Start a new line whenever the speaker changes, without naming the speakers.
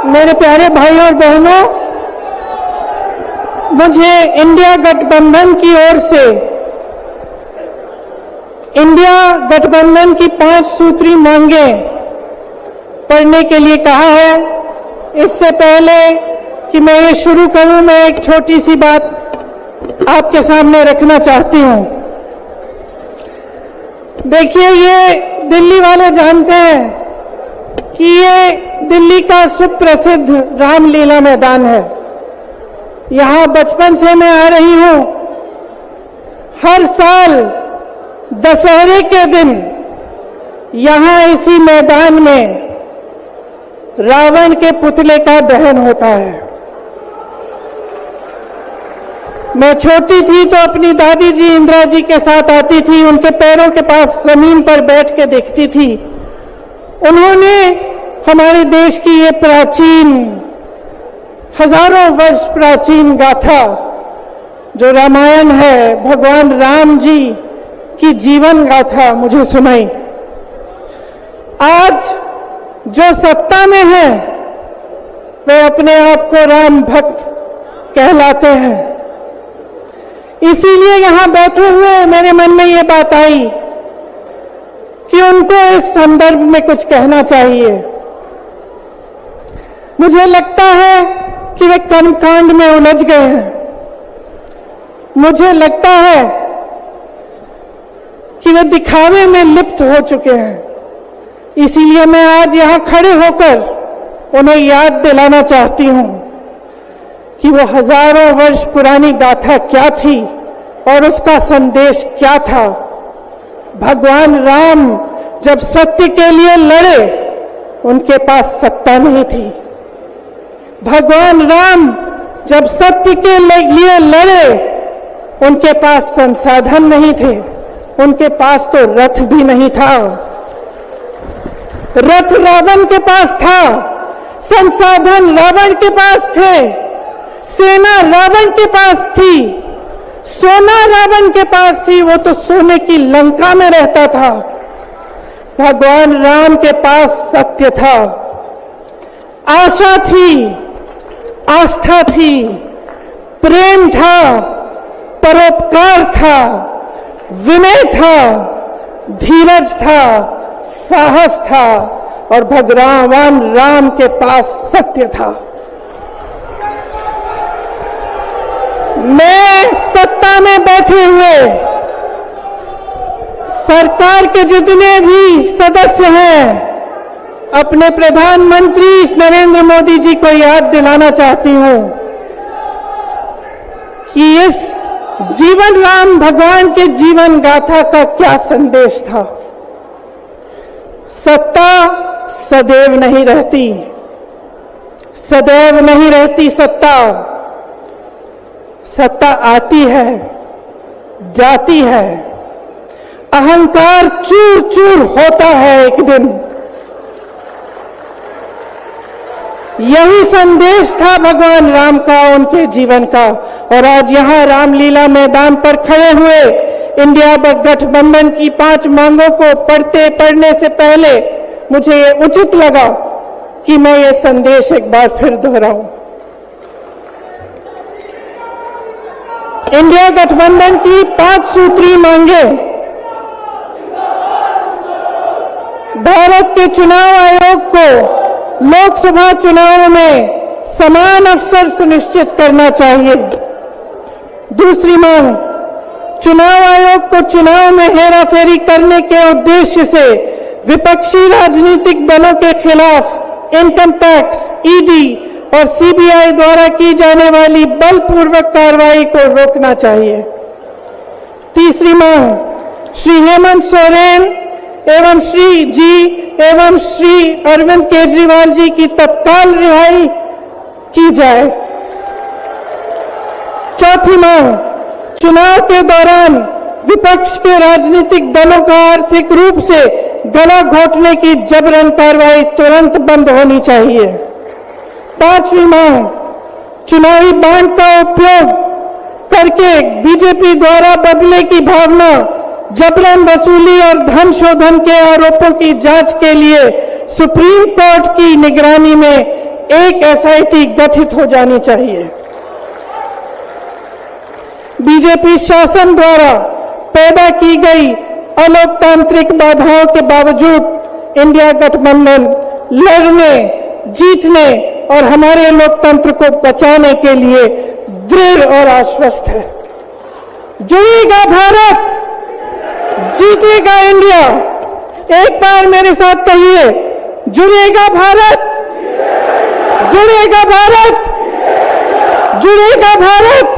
मेरे प्यारे भाइयों और बहनों, मुझे इंडिया गठबंधन की ओर से इंडिया गठबंधन की 5 सूत्री मांगें पढ़ने के लिए कहा है। इससे पहले कि मैं ये शुरू करूं, मैं एक छोटी सी बात आपके सामने रखना चाहती हूं। देखिए, ये दिल्ली वाले जानते हैं कि ये दिल्ली का सुप्रसिद्ध रामलीला मैदान है। यहां बचपन से मैं आ रही हूं। हर साल दशहरे के दिन यहां इसी मैदान में रावण के पुतले का दहन होता है। मैं छोटी थी तो अपनी दादी जी इंदिरा जी के साथ आती थी, उनके पैरों के पास जमीन पर बैठ के देखती थी। उन्होंने हमारे देश की ये प्राचीन, हजारों वर्ष प्राचीन गाथा जो रामायण है, भगवान राम जी की जीवन गाथा मुझे सुनाई। आज जो सत्ता में है वे अपने आप को राम भक्त कहलाते हैं। इसीलिए यहां बैठे हुए मेरे मन में ये बात आई कि उनको इस संदर्भ में कुछ कहना चाहिए। मुझे लगता है कि वे कर्मकांड में उलझ गए हैं। मुझे लगता है कि वे दिखावे में लिप्त हो चुके हैं। इसीलिए मैं आज यहां खड़े होकर उन्हें याद दिलाना चाहती हूं कि वो हजारों वर्ष पुरानी गाथा क्या थी और उसका संदेश क्या था। भगवान राम जब सत्य के लिए लड़े, उनके पास सत्ता नहीं थी। भगवान राम जब सत्य के लिए लड़े, उनके पास संसाधन नहीं थे। उनके पास तो रथ भी नहीं था। रथ रावण के पास था, संसाधन रावण के पास थे, सेना रावण के पास थी, सोना रावण के पास थी। वो तो सोने की लंका में रहता था। भगवान राम के पास सत्य था, आशा थी, आस्था थी, प्रेम था, परोपकार था, विनय था, धीरज था, साहस था और भगवान राम के पास सत्य था। मैं सत्ता में बैठे हुए सरकार के जितने भी सदस्य हैं, अपने प्रधानमंत्री नरेंद्र मोदी जी को याद दिलाना चाहती हूं कि इस जीवन राम भगवान के जीवन गाथा का क्या संदेश था। सत्ता सदैव नहीं रहती, सदैव नहीं रहती सत्ता। सत्ता आती है, जाती है, अहंकार चूर चूर होता है एक दिन। यही संदेश था भगवान राम का, उनके जीवन का। और आज यहां रामलीला मैदान पर खड़े हुए इंडिया गठबंधन की 5 मांगों को पढ़ने से पहले मुझे ये उचित लगा कि मैं ये संदेश एक बार फिर दोहराऊं। इंडिया गठबंधन की 5 सूत्री मांगें भारत के चुनाव आयोग को लोकसभा चुनाव में समान अवसर सुनिश्चित करना चाहिए। दूसरी मांग, चुनाव आयोग को चुनाव में हेराफेरी करने के उद्देश्य से विपक्षी राजनीतिक दलों के खिलाफ इनकम टैक्स, ईडी और सीबीआई द्वारा की जाने वाली बलपूर्वक कार्रवाई को रोकना चाहिए। तीसरी मांग, श्री हेमंत सोरेन एवं श्री अरविंद केजरीवाल जी की तत्काल रिहाई की जाए। चौथी मांग, चुनाव के दौरान विपक्ष के राजनीतिक दलों का आर्थिक रूप से गला घोटने की जबरन कार्रवाई तुरंत बंद होनी चाहिए। पांचवी मांग, चुनावी बांड का उपयोग करके बीजेपी द्वारा बदले की भावना, जबरन वसूली और धन शोधन के आरोपों की जांच के लिए सुप्रीम कोर्ट की निगरानी में एक एसआईटी गठित हो जानी चाहिए। बीजेपी शासन द्वारा पैदा की गई अलोकतांत्रिक बाधाओं के बावजूद इंडिया गठबंधन लड़ने, जीतने और हमारे लोकतंत्र को बचाने के लिए दृढ़ और आश्वस्त है। जुड़ेगा भारत, जीतेगा इंडिया। एक बार मेरे साथ कहिए, जुड़ेगा भारत, जुड़ेगा भारत, जुड़ेगा भारत।